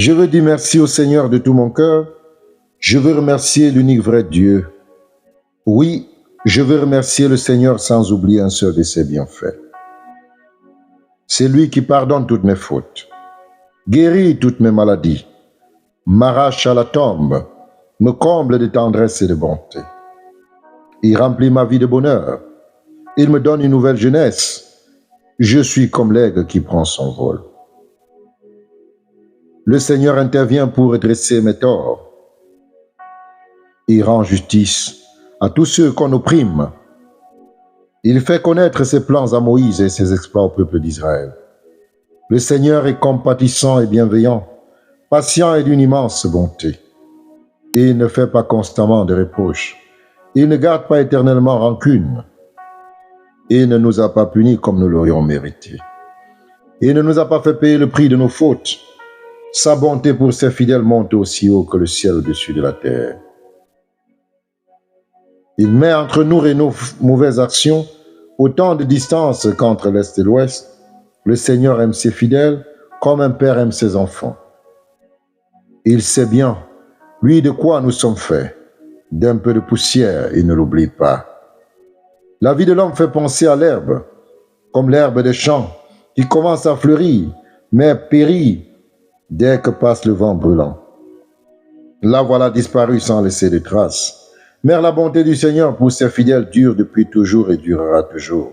Je veux dire merci au Seigneur de tout mon cœur. Je veux remercier l'unique vrai Dieu. Oui, je veux remercier le Seigneur sans oublier un seul de ses bienfaits. C'est lui qui pardonne toutes mes fautes, guérit toutes mes maladies, m'arrache à la tombe, me comble de tendresse et de bonté. Il remplit ma vie de bonheur. Il me donne une nouvelle jeunesse. Je suis comme l'aigle qui prend son vol. Le Seigneur intervient pour redresser mes torts. Il rend justice à tous ceux qu'on opprime. Il fait connaître ses plans à Moïse et ses exploits au peuple d'Israël. Le Seigneur est compatissant et bienveillant, patient et d'une immense bonté. Il ne fait pas constamment de reproches. Il ne garde pas éternellement rancune. Il ne nous a pas punis comme nous l'aurions mérité. Il ne nous a pas fait payer le prix de nos fautes. Sa bonté pour ses fidèles monte aussi haut que le ciel au-dessus de la terre. Il met entre nous et nos mauvaises actions autant de distance qu'entre l'Est et l'Ouest. Le Seigneur aime ses fidèles comme un père aime ses enfants. Il sait bien, lui, de quoi nous sommes faits. D'un peu de poussière, il ne l'oublie pas. La vie de l'homme fait penser à l'herbe, comme l'herbe des champs, qui commence à fleurir, mais périt dès que passe le vent brûlant. La voilà disparue sans laisser de traces. Mais la bonté du Seigneur pour ses fidèles dure depuis toujours et durera toujours.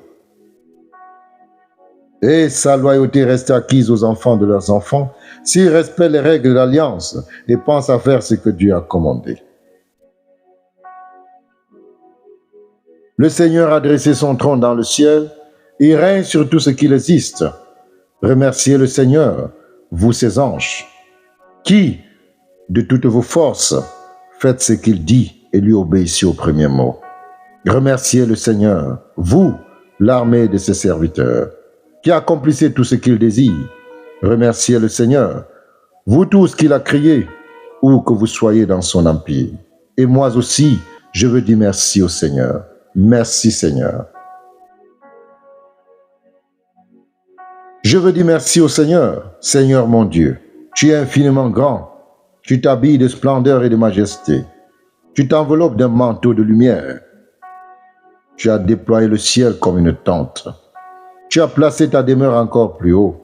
Et sa loyauté reste acquise aux enfants de leurs enfants s'ils respectent les règles de l'alliance et pensent à faire ce que Dieu a commandé. Le Seigneur a dressé son trône dans le ciel, il règne sur tout ce qui existe. Remerciez le Seigneur, vous ses anges, qui, de toutes vos forces, faites ce qu'il dit et lui obéissez au premier mot. Remerciez le Seigneur, vous, l'armée de ses serviteurs, qui accomplissez tout ce qu'il désire. Remerciez le Seigneur, vous tous qu'il a créés, où que vous soyez dans son empire. Et moi aussi, je veux dire merci au Seigneur. Merci Seigneur. Je veux dire merci au Seigneur, Seigneur mon Dieu. Tu es infiniment grand. Tu t'habilles de splendeur et de majesté. Tu t'enveloppes d'un manteau de lumière. Tu as déployé le ciel comme une tente. Tu as placé ta demeure encore plus haut.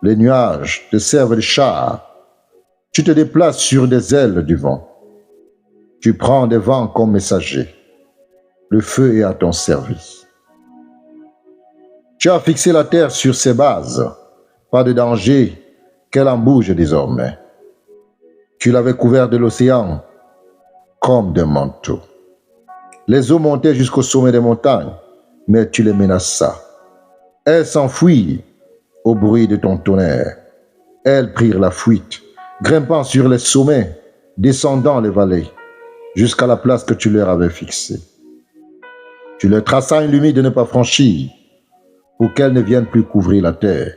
Les nuages te servent de char. Tu te déplaces sur des ailes du vent. Tu prends des vents comme messagers. Le feu est à ton service. Tu as fixé la terre sur ses bases. Pas de danger qu'elle en bouge désormais. Tu l'avais couvert de l'océan comme d'un manteau. Les eaux montaient jusqu'au sommet des montagnes, mais tu les menaças. Elles s'enfuirent au bruit de ton tonnerre. Elles prirent la fuite, grimpant sur les sommets, descendant les vallées, jusqu'à la place que tu leur avais fixée. Tu leur traças une limite de ne pas franchir, pour qu'elles ne viennent plus couvrir la terre.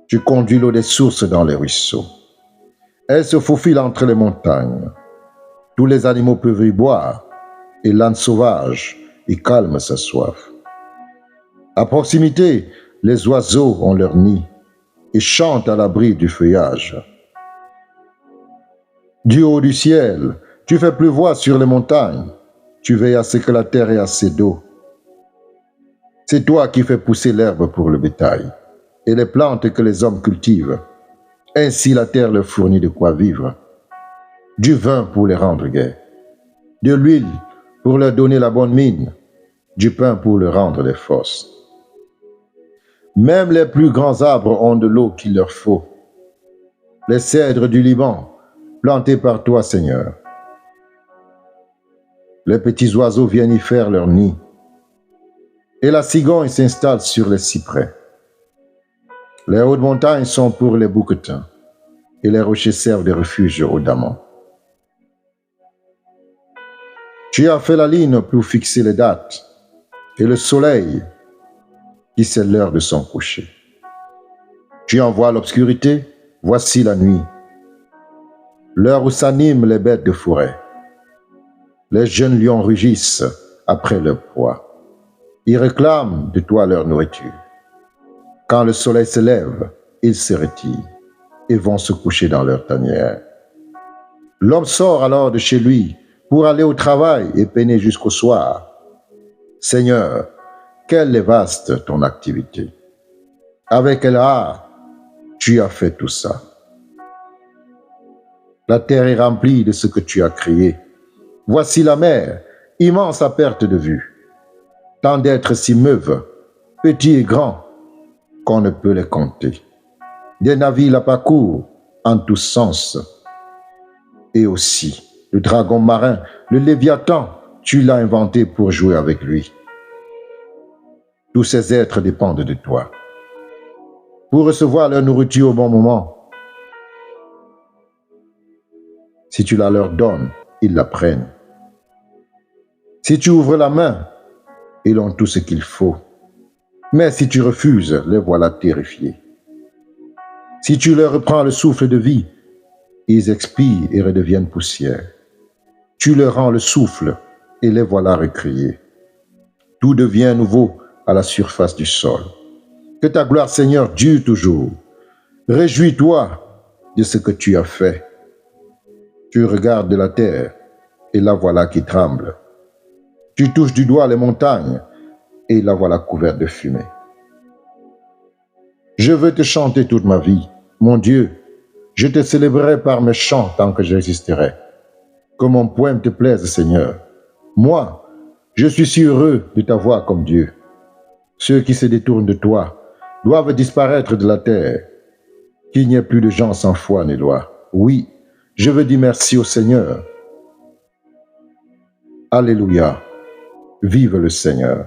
Tu conduis l'eau des sources dans les ruisseaux. Elle se faufile entre les montagnes. Tous les animaux peuvent y boire, et l'âne sauvage y calme sa soif. À proximité, les oiseaux ont leur nid et chantent à l'abri du feuillage. Du haut du ciel, tu fais pleuvoir sur les montagnes. Tu veilles à ce que la terre ait assez d'eau. C'est toi qui fais pousser l'herbe pour le bétail et les plantes que les hommes cultivent. Ainsi la terre leur fournit de quoi vivre. Du vin pour les rendre gais, de l'huile pour leur donner la bonne mine, du pain pour leur rendre les forces. Même les plus grands arbres ont de l'eau qu'il leur faut. Les cèdres du Liban, plantés par toi, Seigneur. Les petits oiseaux viennent y faire leur nid, et la cigogne s'installe sur les cyprès. Les hautes montagnes sont pour les bouquetins, et les rochers servent de refuge aux damans. Tu as fait la ligne pour fixer les dates, et le soleil qui sait l'heure de son coucher. Tu envoies l'obscurité, voici la nuit, l'heure où s'animent les bêtes de forêt. Les jeunes lions rugissent après leur proie. Ils réclament de toi leur nourriture. Quand le soleil se lève, ils se retirent. et vont se coucher dans leur tanière. L'homme sort alors de chez lui pour aller au travail et peiner jusqu'au soir. Seigneur, quelle est vaste ton activité. Avec quel art tu as fait tout ça. La terre est remplie de ce que tu as créé. Voici la mer, immense à perte de vue. Tant d'êtres s'y meuvent, petits et grands, qu'on ne peut les compter. Des navires la parcourent en tous sens. Et aussi, le dragon marin, le Léviathan, tu l'as inventé pour jouer avec lui. Tous ces êtres dépendent de toi. Pour recevoir leur nourriture au bon moment. Si tu la leur donnes, ils la prennent. Si tu ouvres la main, ils ont tout ce qu'il faut. Mais si tu refuses, les voilà terrifiés. Si tu leur reprends le souffle de vie, ils expirent et redeviennent poussière. Tu leur rends le souffle et les voilà recréés. Tout devient nouveau à la surface du sol. Que ta gloire, Seigneur, dure toujours. Réjouis-toi de ce que tu as fait. Tu regardes de la terre et la voilà qui tremble. Tu touches du doigt les montagnes et la voilà couverte de fumée. Je veux te chanter toute ma vie. Mon Dieu, je te célébrerai par mes chants tant que j'existerai. Que mon poème te plaise, Seigneur. Moi, je suis si heureux de t'avoir comme Dieu. Ceux qui se détournent de toi doivent disparaître de la terre. Qu'il n'y ait plus de gens sans foi ni loi. Oui, je veux dire merci au Seigneur. Alléluia. Vive le Seigneur.